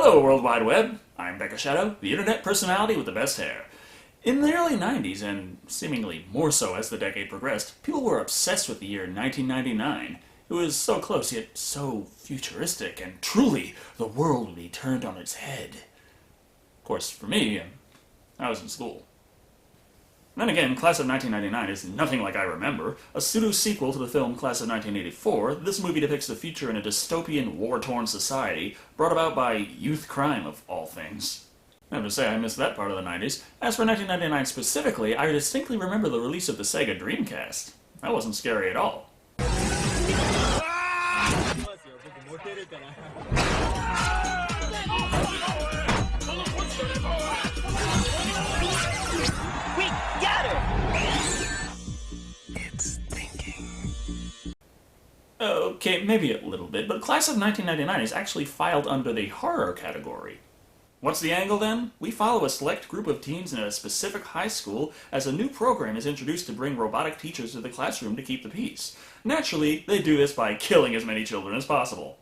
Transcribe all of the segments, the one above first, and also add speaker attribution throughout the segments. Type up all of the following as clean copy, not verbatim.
Speaker 1: Hello, World Wide Web. I'm Shado, the internet personality with the best hair. In the early 90s, and seemingly more so as the decade progressed, people were obsessed with the year 1999. It was so close, yet so futuristic, and truly, the world would be turned on its head. Of course, for me, I was in school. Then again, Class of 1999 is nothing like I remember. A pseudo-sequel to the film Class of 1984, this movie depicts the future in a dystopian, war-torn society, brought about by youth crime, of all things. I have to say, I missed that part of the 90s. As for 1999 specifically, I distinctly remember the release of the Sega Dreamcast. That wasn't scary at all. Okay, maybe a little bit, but Class of 1999 is actually filed under the horror category. What's the angle then? We follow a select group of teens in a specific high school as a new program is introduced to bring robotic teachers to the classroom to keep the peace. Naturally, they do this by killing as many children as possible.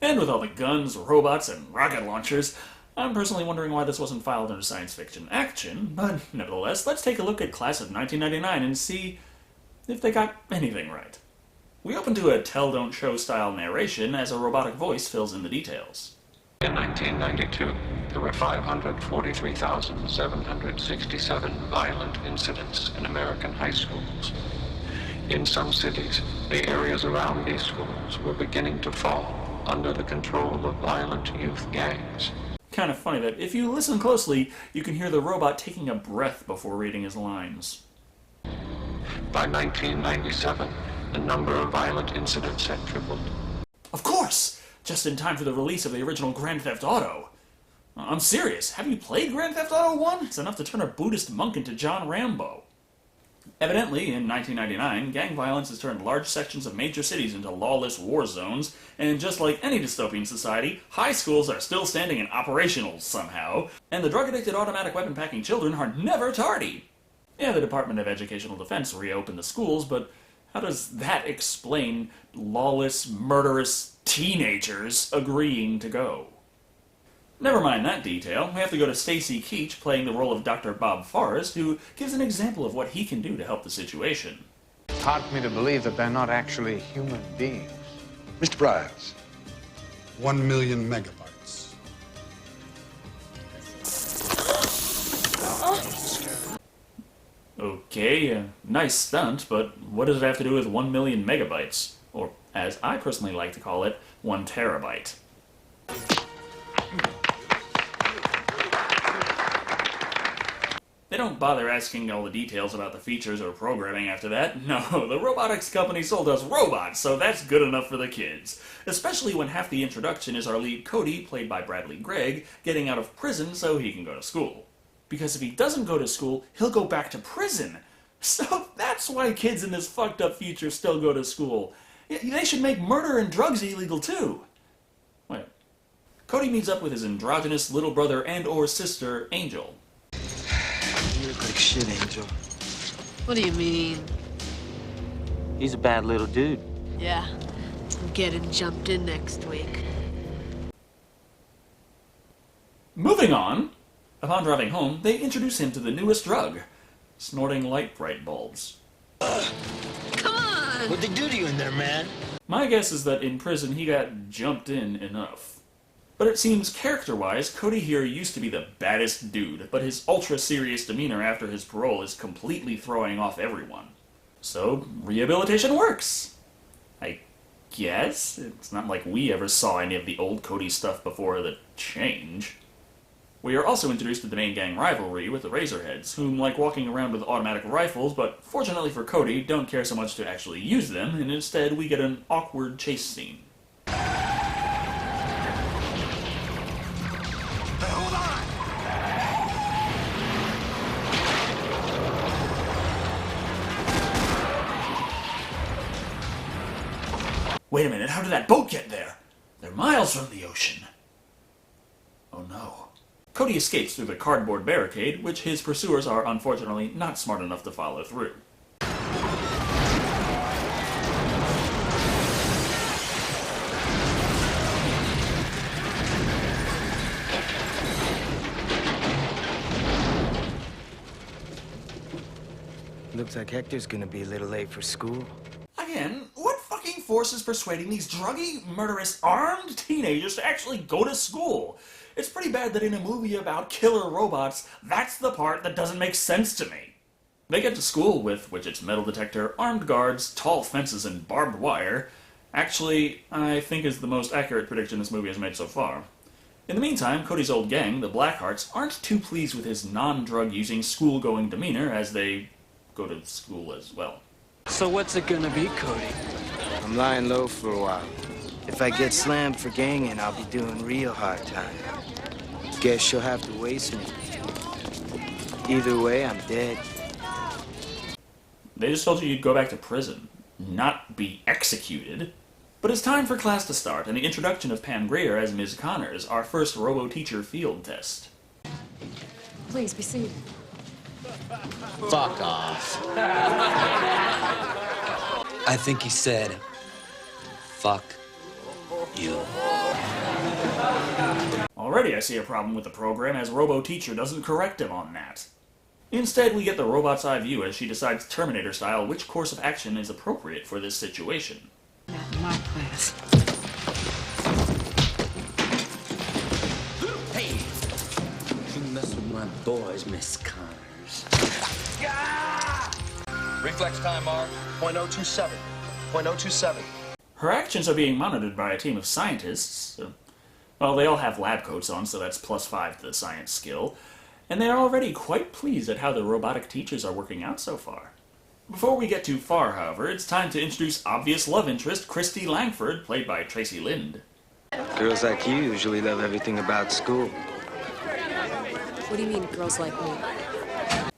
Speaker 1: And with all the guns, robots, and rocket launchers, I'm personally wondering why this wasn't filed under science fiction action, but nevertheless, let's take a look at Class of 1999 and see if they got anything right. We open to a tell-don't-show style narration as a robotic voice fills in the details.
Speaker 2: In 1992, there were 543,767 violent incidents in American high schools. In some cities, the areas around these schools were beginning to fall under the control of violent youth gangs.
Speaker 1: Kind of funny that if you listen closely, you can hear the robot taking a breath before reading his lines.
Speaker 2: By 1997, the number of violent incidents had tripled.
Speaker 1: Of course! Just in time for the release of the original Grand Theft Auto. I'm serious, have you played Grand Theft Auto 1? It's enough to turn a Buddhist monk into John Rambo. Evidently, in 1999, gang violence has turned large sections of major cities into lawless war zones, and just like any dystopian society, high schools are still standing and operational somehow, and the drug-addicted automatic weapon-packing children are never tardy. Yeah, the Department of Educational Defense reopened the schools, but how does that explain lawless, murderous teenagers agreeing to go? Never mind that detail, we have to go to Stacy Keach playing the role of Dr. Bob Forrest, who gives an example of what he can do to help the situation.
Speaker 3: Taught me to believe that they're not actually human beings.
Speaker 4: Mr. Bryars, 1 million megabytes.
Speaker 1: Okay, nice stunt, but what does it have to do with 1 million megabytes? Or, as I personally like to call it, 1 terabyte. They don't bother asking all the details about the features or programming after that. No, the robotics company sold us robots, so that's good enough for the kids. Especially when half the introduction is our lead Cody, played by Bradley Gregg, getting out of prison so he can go to school. Because if he doesn't go to school, he'll go back to prison. So that's why kids in this fucked up future still go to school. They should make murder and drugs illegal too. Wait. Cody meets up with his androgynous little brother and or sister, Angel.
Speaker 5: You look like shit, Angel.
Speaker 6: What do you mean?
Speaker 5: He's a bad little dude.
Speaker 6: Yeah, I'm getting jumped in next week.
Speaker 1: Moving on. Upon driving home, they introduce him to the newest drug, snorting light bright bulbs.
Speaker 6: Come on!
Speaker 5: What'd they do to you in there, man?
Speaker 1: My guess is that in prison he got jumped in enough. But it seems character-wise, Cody here used to be the baddest dude, but his ultra-serious demeanor after his parole is completely throwing off everyone. So, rehabilitation works! I guess? It's not like we ever saw any of the old Cody stuff before the change. We are also introduced to the main gang rivalry with the Razorheads, whom like walking around with automatic rifles, but fortunately for Cody, don't care so much to actually use them, and instead we get an awkward chase scene. Wait a minute, how did that boat get there? They're miles from the ocean. Oh no. Cody escapes through the cardboard barricade, which his pursuers are unfortunately not smart enough to follow through.
Speaker 5: looks like Hector's gonna be a little late for school.
Speaker 1: Again, what fucking force is persuading these druggy, murderous, armed teenagers to actually go to school? It's pretty bad that in a movie about killer robots, that's the part that doesn't make sense to me. They get to school with Widget's metal detector, armed guards, tall fences, and barbed wire. Actually, I think is the most accurate prediction this movie has made so far. In the meantime, Cody's old gang, the Blackhearts, aren't too pleased with his non-drug-using, school-going demeanor as they go to school as well.
Speaker 5: So what's it gonna be, Cody? I'm lying low for a while. If I get slammed for ganging, I'll be doing real hard time. Guess she'll have to waste me. Either way, I'm dead.
Speaker 1: They just told you you'd go back to prison, not be executed. But it's time for class to start, and the introduction of Pam Grier as Ms. Connors, our first robo-teacher field test.
Speaker 7: Please be seated.
Speaker 8: Fuck off. I think he said, fuck you.
Speaker 1: Already I see a problem with the program, as robo-teacher doesn't correct him on that. Instead, we get the robot's eye view as she decides Terminator-style which course of action is appropriate for this situation.
Speaker 7: Not in my class.
Speaker 8: Hey! You mess with my boys, Miss Connors.
Speaker 9: Reflex time, Mark. .027. .027.
Speaker 1: Her actions are being monitored by a team of scientists. Well, they all have lab coats on, so that's +5 to the science skill. And they are already quite pleased at how the robotic teachers are working out so far. Before we get too far, however, it's time to introduce obvious love interest Christy Langford, played by Tracy Lind.
Speaker 5: Girls like you usually love everything about school.
Speaker 7: What do you mean, girls like me?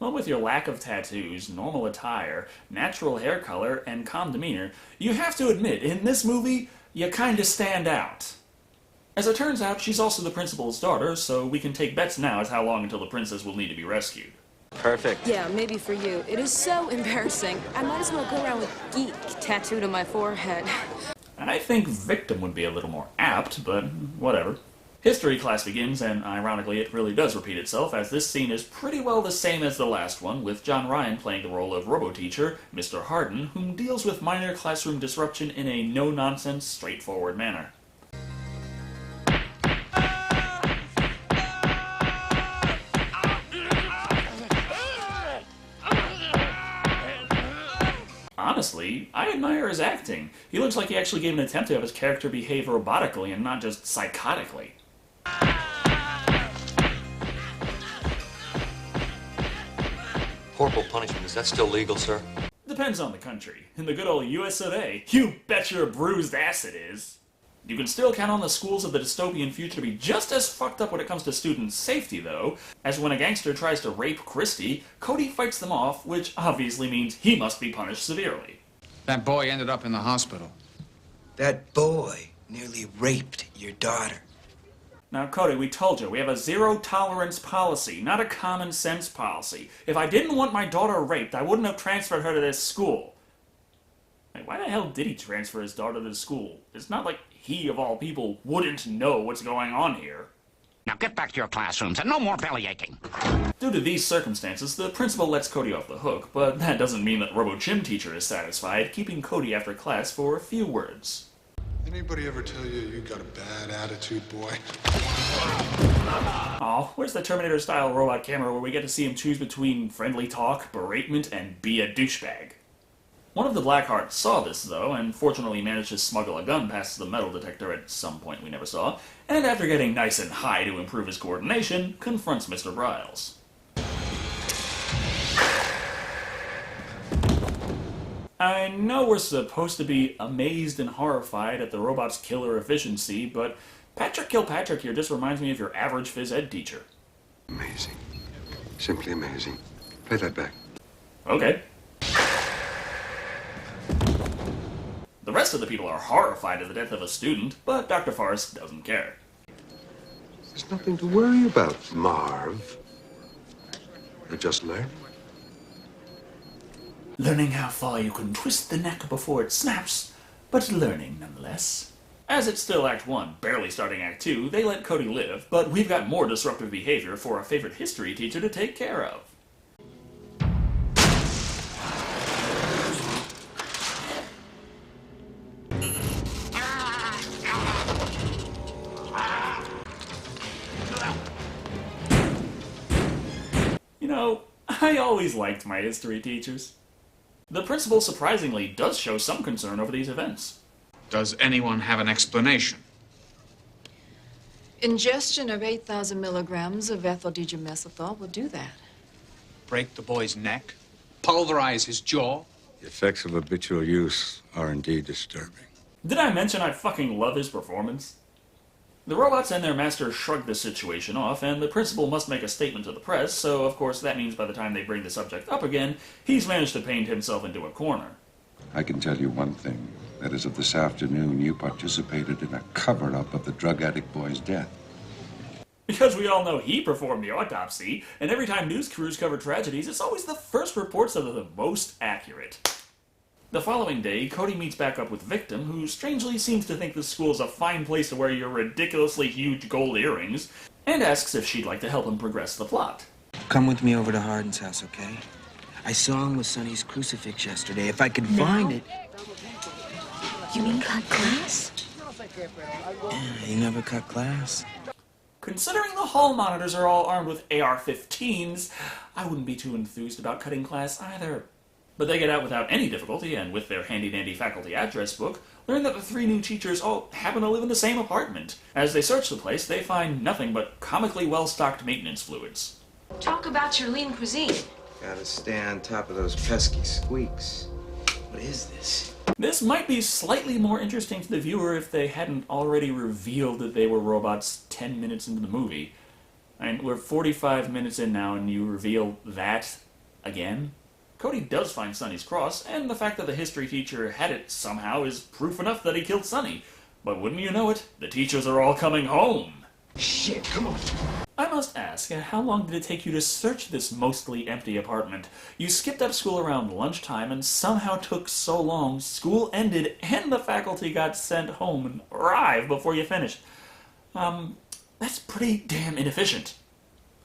Speaker 1: Well, with your lack of tattoos, normal attire, natural hair color, and calm demeanor, you have to admit, in this movie, you kinda stand out. As it turns out, she's also the principal's daughter, so we can take bets now as how long until the princess will need to be rescued.
Speaker 5: Perfect.
Speaker 7: Yeah, maybe for you. It is so embarrassing. I might as well go around with geek tattooed on my forehead.
Speaker 1: I think victim would be a little more apt, but whatever. History class begins, and ironically it really does repeat itself, as this scene is pretty well the same as the last one, with John Ryan playing the role of robo-teacher, Mr. Harden, whom deals with minor classroom disruption in a no-nonsense, straightforward manner. Honestly, I admire his acting. He looks like he actually gave an attempt to have his character behave robotically and not just psychotically.
Speaker 9: Corporal punishment, is that still legal, sir?
Speaker 1: Depends on the country. In the good old US of A, you bet your bruised ass it is. You can still count on the schools of the dystopian future to be just as fucked up when it comes to student safety, though, as when a gangster tries to rape Christy, Cody fights them off, which obviously means he must be punished severely.
Speaker 3: That boy ended up in the hospital.
Speaker 5: That boy nearly raped your daughter.
Speaker 1: Now, Cody, we told you, we have a zero-tolerance policy, not a common-sense policy. If I didn't want my daughter raped, I wouldn't have transferred her to this school. Like, why the hell did he transfer his daughter to the school? It's not like he, of all people, wouldn't know what's going on here.
Speaker 10: Now get back to your classrooms and no more belly aching.
Speaker 1: Due to these circumstances, the principal lets Cody off the hook, but that doesn't mean that Robo-Gym teacher is satisfied, keeping Cody after class for a few words.
Speaker 4: Anybody ever tell you you got a bad attitude, boy?
Speaker 1: Aw, where's the Terminator-style robot camera where we get to see him choose between friendly talk, beratement, and be a douchebag? One of the Blackhearts saw this, though, and fortunately managed to smuggle a gun past the metal detector at some point we never saw, and after getting nice and high to improve his coordination, confronts Mr. Briles. I know we're supposed to be amazed and horrified at the robot's killer efficiency, but Patrick Kilpatrick here just reminds me of your average phys ed teacher.
Speaker 11: Amazing. Simply amazing. Play that back.
Speaker 1: Okay. The rest of the people are horrified at the death of a student, but Dr. Forrest doesn't care.
Speaker 11: There's nothing to worry about, Marv. You're just learning.
Speaker 1: Learning how far you can twist the neck before it snaps, but learning nonetheless. As it's still Act 1, barely starting Act 2, they let Cody live, but we've got more disruptive behavior for our favorite history teacher to take care of. I always liked my history teachers. The principal surprisingly does show some concern over these events.
Speaker 12: Does anyone have an explanation?
Speaker 13: Ingestion of 8,000 milligrams of ethyl dimethyl will do that.
Speaker 12: Break the boy's neck? Pulverize his jaw?
Speaker 11: The effects of habitual use are indeed disturbing.
Speaker 1: Did I mention I fucking love his performance? The robots and their master shrug this situation off, and the principal must make a statement to the press, so of course that means by the time they bring the subject up again, he's managed to paint himself into a corner.
Speaker 11: I can tell you one thing. That is, of this afternoon, you participated in a cover-up of the drug addict boy's death.
Speaker 1: Because we all know he performed the autopsy, and every time news crews cover tragedies, it's always the first reports that are the most accurate. The following day, Cody meets back up with Victim, who strangely seems to think the school's a fine place to wear your ridiculously huge gold earrings, and asks if she'd like to help him progress the plot.
Speaker 5: Come with me over to Hardin's house, okay? I saw him with Sonny's crucifix yesterday. If I could find it...
Speaker 6: You mean cut class?
Speaker 5: Yeah, he never cut class.
Speaker 1: Considering the hall monitors are all armed with AR-15s, I wouldn't be too enthused about cutting class either. But they get out without any difficulty, and with their handy-dandy faculty address book, learn that the three new teachers all happen to live in the same apartment. As they search the place, they find nothing but comically well-stocked maintenance fluids.
Speaker 7: Talk about your lean cuisine.
Speaker 5: Gotta stay on top of those pesky squeaks. What is this?
Speaker 1: This might be slightly more interesting to the viewer if they hadn't already revealed that they were robots 10 minutes into the movie. And we're 45 minutes in now and you reveal that again? Cody does find Sonny's cross, and the fact that the history teacher had it somehow is proof enough that he killed Sonny. But wouldn't you know it, the teachers are all coming home.
Speaker 5: Shit, come on.
Speaker 1: I must ask, how long did it take you to search this mostly empty apartment? You skipped up school around lunchtime and somehow took so long, school ended and the faculty got sent home and arrived before you finished. That's pretty damn inefficient.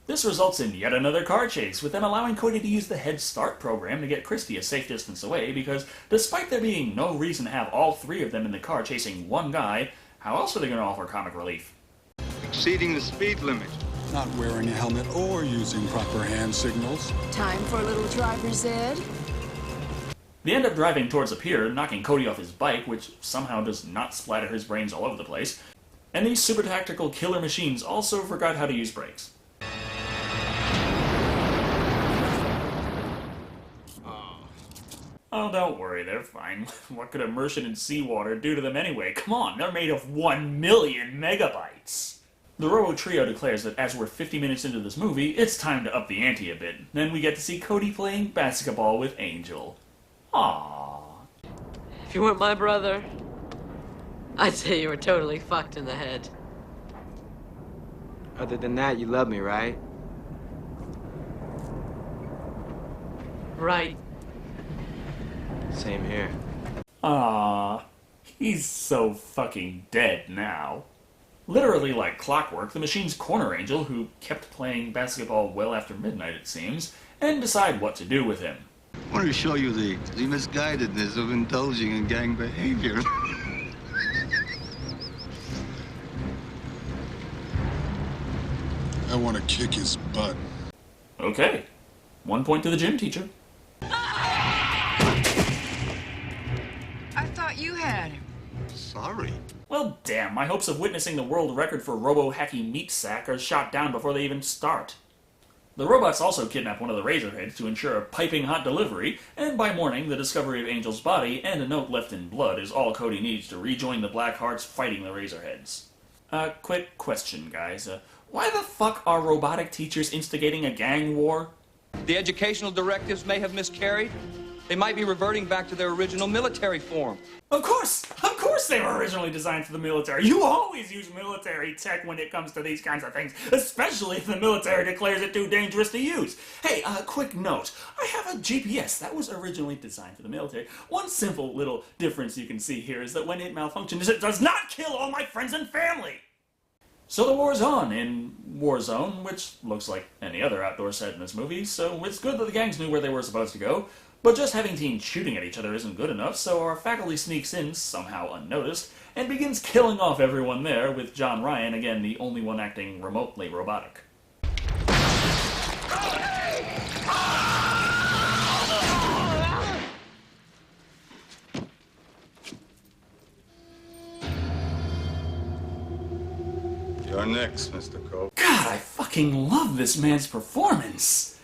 Speaker 1: This results in yet another car chase, with them allowing Cody to use the Head Start program to get Christy a safe distance away, because despite there being no reason to have all three of them in the car chasing one guy, how else are they going to offer comic relief?
Speaker 14: Exceeding the speed limit.
Speaker 4: Not wearing a helmet or using proper hand signals.
Speaker 6: Time for a little driver's ed.
Speaker 1: They end up driving towards a pier, knocking Cody off his bike, which somehow does not splatter his brains all over the place. And these super tactical killer machines also forgot how to use brakes. Oh, don't worry, they're fine. What could immersion in seawater do to them anyway? Come on, they're made of 1 million megabytes. The Robo Trio declares that as we're 50 minutes into this movie, it's time to up the ante a bit. Then we get to see Cody playing basketball with Angel. Aww.
Speaker 15: If you weren't my brother, I'd say you were totally fucked in the head.
Speaker 5: Other than that, you love me, right?
Speaker 15: Right.
Speaker 5: Same here.
Speaker 1: Aww. He's so fucking dead now. Literally like clockwork, the machine's corner Angel, who kept playing basketball well after midnight, it seems, and decide what to do with him.
Speaker 14: I want to show you the misguidedness of indulging in gang behavior.
Speaker 4: I want to kick his butt.
Speaker 1: Okay. 1 point to the gym teacher.
Speaker 13: I thought you had him.
Speaker 14: Sorry.
Speaker 1: Well, damn, my hopes of witnessing the world record for robo-hacky meat sack are shot down before they even start. The robots also kidnap one of the Razorheads to ensure a piping hot delivery, and by morning, the discovery of Angel's body and a note left in blood is all Cody needs to rejoin the Black Hearts fighting the Razorheads. Quick question, guys. Why the fuck are robotic teachers instigating a gang war?
Speaker 9: The educational directives may have miscarried. They might be reverting back to their original military form.
Speaker 1: Of course they were originally designed for the military. You always use military tech when it comes to these kinds of things, especially if the military declares it too dangerous to use. Hey, quick note. I have a GPS that was originally designed for the military. One simple little difference you can see here is that when it malfunctions, it does not kill all my friends and family. So the war's on in Warzone, which looks like any other outdoor set in this movie, so it's good that the gangs knew where they were supposed to go. But just having teens shooting at each other isn't good enough, so our faculty sneaks in, somehow unnoticed, and begins killing off everyone there, with John Ryan, again, the only one acting remotely robotic.
Speaker 10: Cody!
Speaker 14: You're next, Mr. Cole.
Speaker 1: God, I fucking love this man's performance!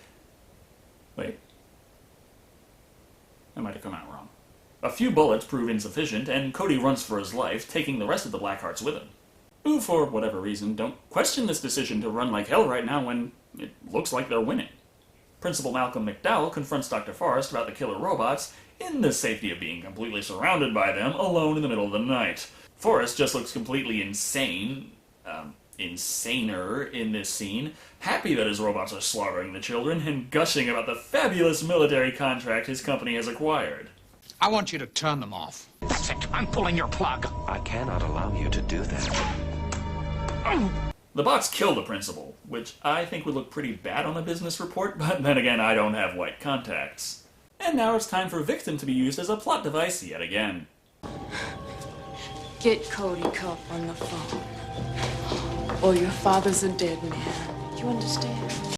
Speaker 1: Wait. That might have come out wrong. A few bullets prove insufficient, and Cody runs for his life, taking the rest of the Blackhearts with him. Who, for whatever reason, don't question this decision to run like hell right now when it looks like they're winning. Principal Malcolm McDowell confronts Dr. Forrest about the killer robots in the safety of being completely surrounded by them, alone in the middle of the night. Forrest just looks completely insane, insaner in this scene, happy that his robots are slaughtering the children, and gushing about the fabulous military contract his company has acquired.
Speaker 12: I want you to turn them off.
Speaker 10: That's it. I'm pulling your plug.
Speaker 16: I cannot allow you to do that.
Speaker 1: The bots kill the principal, which I think would look pretty bad on a business report, but then again, I don't have white contacts. And now it's time for Victim to be used as a plot device yet again.
Speaker 13: Get Cody Cup on the phone, or your father's a dead man. You understand?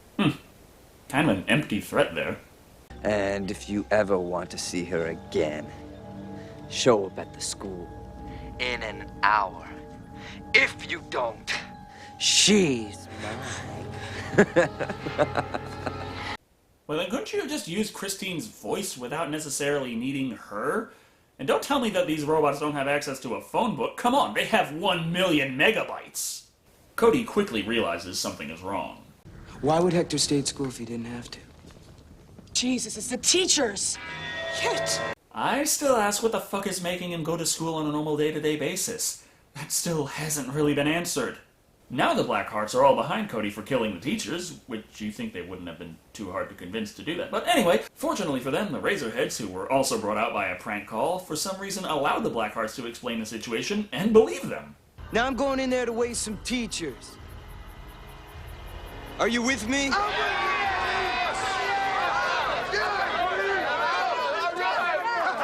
Speaker 1: Kind of an empty threat there.
Speaker 17: And if you ever want to see her again, show up at the school in an hour. If you don't, she's mine.
Speaker 1: Well, then couldn't you have just used Christine's voice without necessarily needing her? And don't tell me that these robots don't have access to a phone book. Come on, they have 1 million megabytes. Cody quickly realizes something is wrong.
Speaker 5: Why would Hector stay at school if he didn't have to?
Speaker 13: Jesus, it's the teachers! Shit!
Speaker 1: I still ask what the fuck is making him go to school on a normal day-to-day basis. That still hasn't really been answered. Now the Blackhearts are all behind Cody for killing the teachers, which you think they wouldn't have been too hard to convince to do that. But anyway, fortunately for them, the Razorheads, who were also brought out by a prank call, for some reason allowed the Blackhearts to explain the situation and believe them.
Speaker 5: Now I'm going in there to waste some teachers. Are you with me?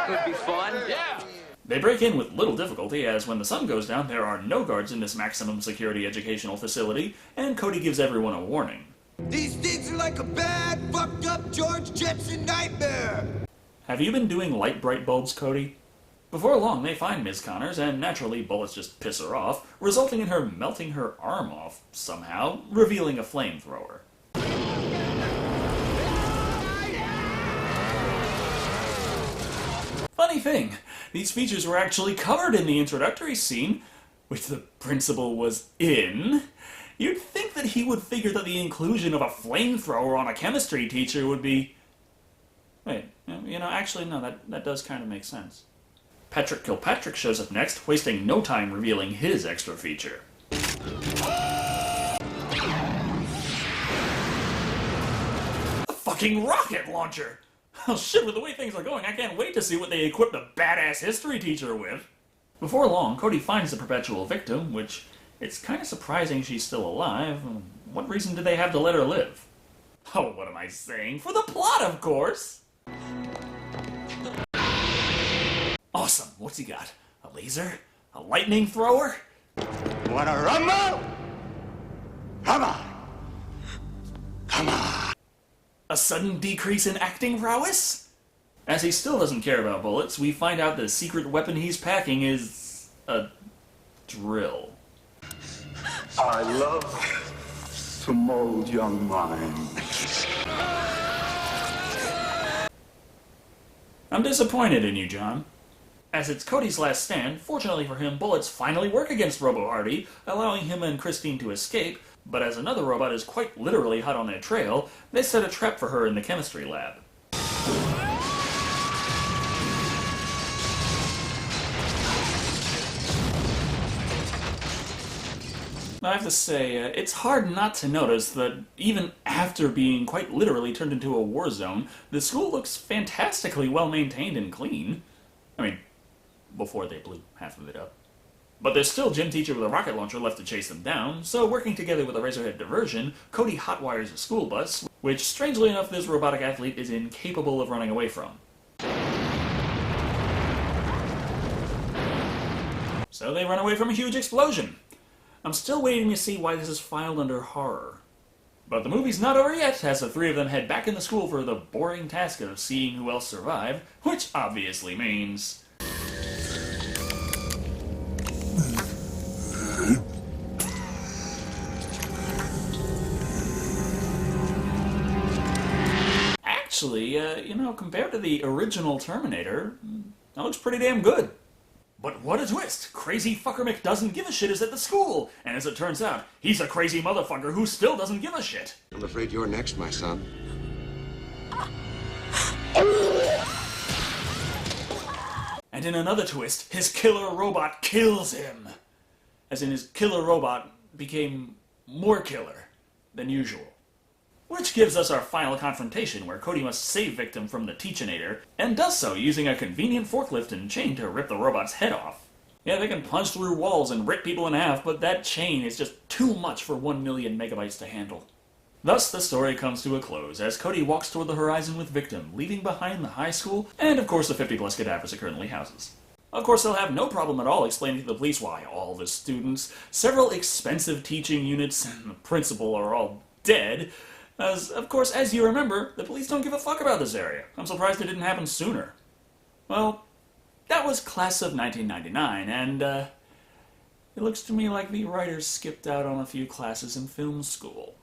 Speaker 17: Could be fun.
Speaker 12: Yeah.
Speaker 1: They break in with little difficulty, as when the sun goes down, there are no guards in this maximum security educational facility, and Cody gives everyone a warning.
Speaker 5: These things are like a bad, fucked up George Jetson nightmare.
Speaker 1: Have you been doing light bright bulbs, Cody? Before long, they find Ms. Connors, and naturally bullets just piss her off, resulting in her melting her arm off somehow, revealing a flamethrower. Funny thing, these features were actually covered in the introductory scene, which the principal was in. You'd think that he would figure that the inclusion of a flamethrower on a chemistry teacher would be... Wait, you know, actually, no, that does kind of make sense. Patrick Kilpatrick shows up next, wasting no time revealing his extra feature. A fucking rocket launcher! Oh shit, with the way things are going, I can't wait to see what they equip the badass history teacher with. Before long, Cody finds the perpetual victim, which it's kind of surprising she's still alive. What reason do they have to let her live? Oh, what am I saying? For the plot, of course! Awesome, what's he got? A laser? A lightning thrower?
Speaker 14: Wanna rumble? Come on! Come on!
Speaker 1: A sudden decrease in acting prowess? As he still doesn't care about bullets, we find out the secret weapon he's packing is... a drill.
Speaker 14: I love to mold young minds.
Speaker 1: I'm disappointed in you, John. As it's Cody's last stand, fortunately for him, bullets finally work against Robo Hardy, allowing him and Christine to escape, but as another robot is quite literally hot on their trail, they set a trap for her in the chemistry lab. I have to say, it's hard not to notice that even after being quite literally turned into a war zone, the school looks fantastically well maintained and clean. I mean, before they blew half of it up. But there's still gym teacher with a rocket launcher left to chase them down, so working together with a Razorhead diversion, Cody hotwires a school bus, which strangely enough this robotic athlete is incapable of running away from. So they run away from a huge explosion. I'm still waiting to see why this is filed under horror. But the movie's not over yet, as the three of them head back into school for the boring task of seeing who else survived, which obviously means... Actually, compared to the original Terminator, that looks pretty damn good. But what a twist! Crazy fucker Mick doesn't give a shit is at the school, and as it turns out, he's a crazy motherfucker who still doesn't give a shit.
Speaker 18: I'm afraid you're next, my son.
Speaker 1: And in another twist, his killer robot kills him. As in, his killer robot became more killer than usual. Which gives us our final confrontation, where Cody must save Victim from the Teachinator, and does so using a convenient forklift and chain to rip the robot's head off. Yeah, they can punch through walls and rip people in half, but that chain is just too much for 1 million megabytes to handle. Thus, the story comes to a close, as Cody walks toward the horizon with Victim, leaving behind the high school, and of course the 50-plus cadavers it currently houses. Of course, they'll have no problem at all explaining to the police why all the students, several expensive teaching units, and the principal are all dead, as, of course, as you remember, the police don't give a fuck about this area. I'm surprised it didn't happen sooner. Well, that was Class of 1999, and, it looks to me like the writers skipped out on a few classes in film school.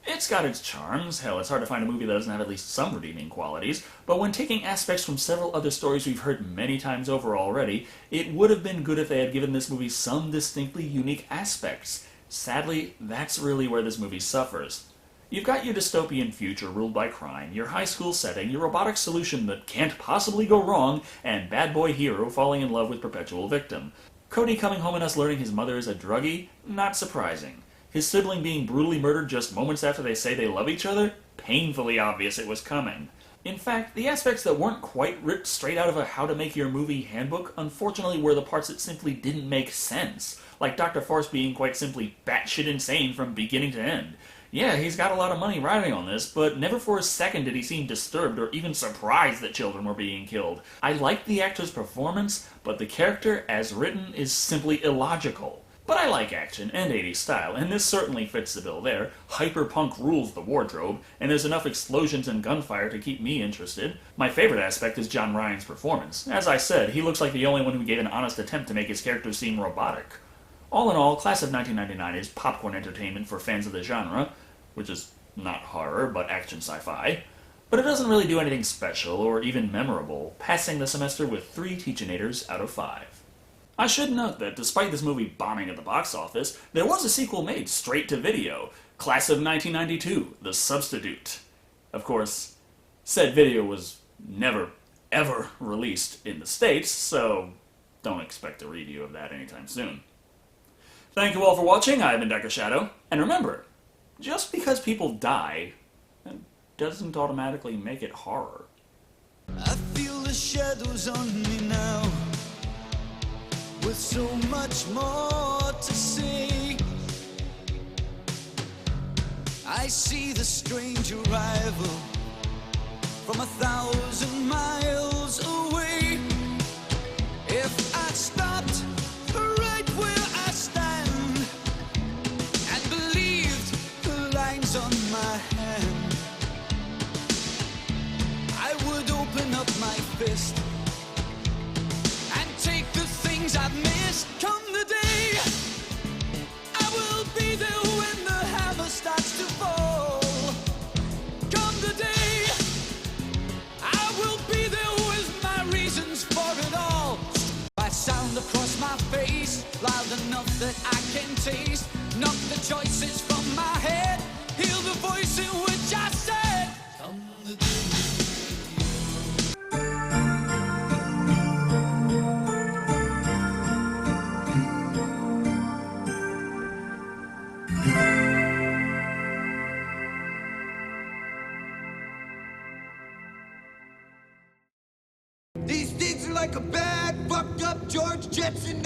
Speaker 1: It's got its charms. Hell, it's hard to find a movie that doesn't have at least some redeeming qualities, but when taking aspects from several other stories we've heard many times over already, it would have been good if they had given this movie some distinctly unique aspects. Sadly, that's really where this movie suffers. You've got your dystopian future ruled by crime, your high school setting, your robotic solution that can't possibly go wrong, and bad boy hero falling in love with perpetual victim. Cody coming home and us learning his mother is a druggie? Not surprising. His sibling being brutally murdered just moments after they say they love each other? Painfully obvious it was coming. In fact, the aspects that weren't quite ripped straight out of a How to Make Your Movie handbook unfortunately were the parts that simply didn't make sense, like Dr. Force being quite simply batshit insane from beginning to end. Yeah, he's got a lot of money riding on this, but never for a second did he seem disturbed or even surprised that children were being killed. I liked the actor's performance, but the character, as written, is simply illogical. But I like action and 80s style, and this certainly fits the bill there. Hyperpunk rules the wardrobe, and there's enough explosions and gunfire to keep me interested. My favorite aspect is John Ryan's performance. As I said, he looks like the only one who gave an honest attempt to make his character seem robotic. All in all, Class of 1999 is popcorn entertainment for fans of the genre, which is not horror, but action sci-fi. But it doesn't really do anything special or even memorable, passing the semester with 3 Teachinators out of 5. I should note that despite this movie bombing at the box office, there was a sequel made straight to video, Class of 1992, The Substitute. Of course, said video was never, ever released in the States, so don't expect a review of that anytime soon. Thank you all for watching. I've been Dr. Shado, and remember, just because people die, that doesn't automatically make it horror.
Speaker 19: I feel the shadows on me now, with so much more to say. I see the strange arrival from 1,000 miles away. If I stopped right where I stand and believed the lines on my hand, I would open up my fist and take the things I've missed. Come the day, I will be there when the hammer starts to fall. Come the day, I will be there with my reasons for it all. I sound across my face, loud enough that I can taste. Knock the choices from my head, hear the voice in which I said, come the day. These things are like a bad, fucked up George Jetson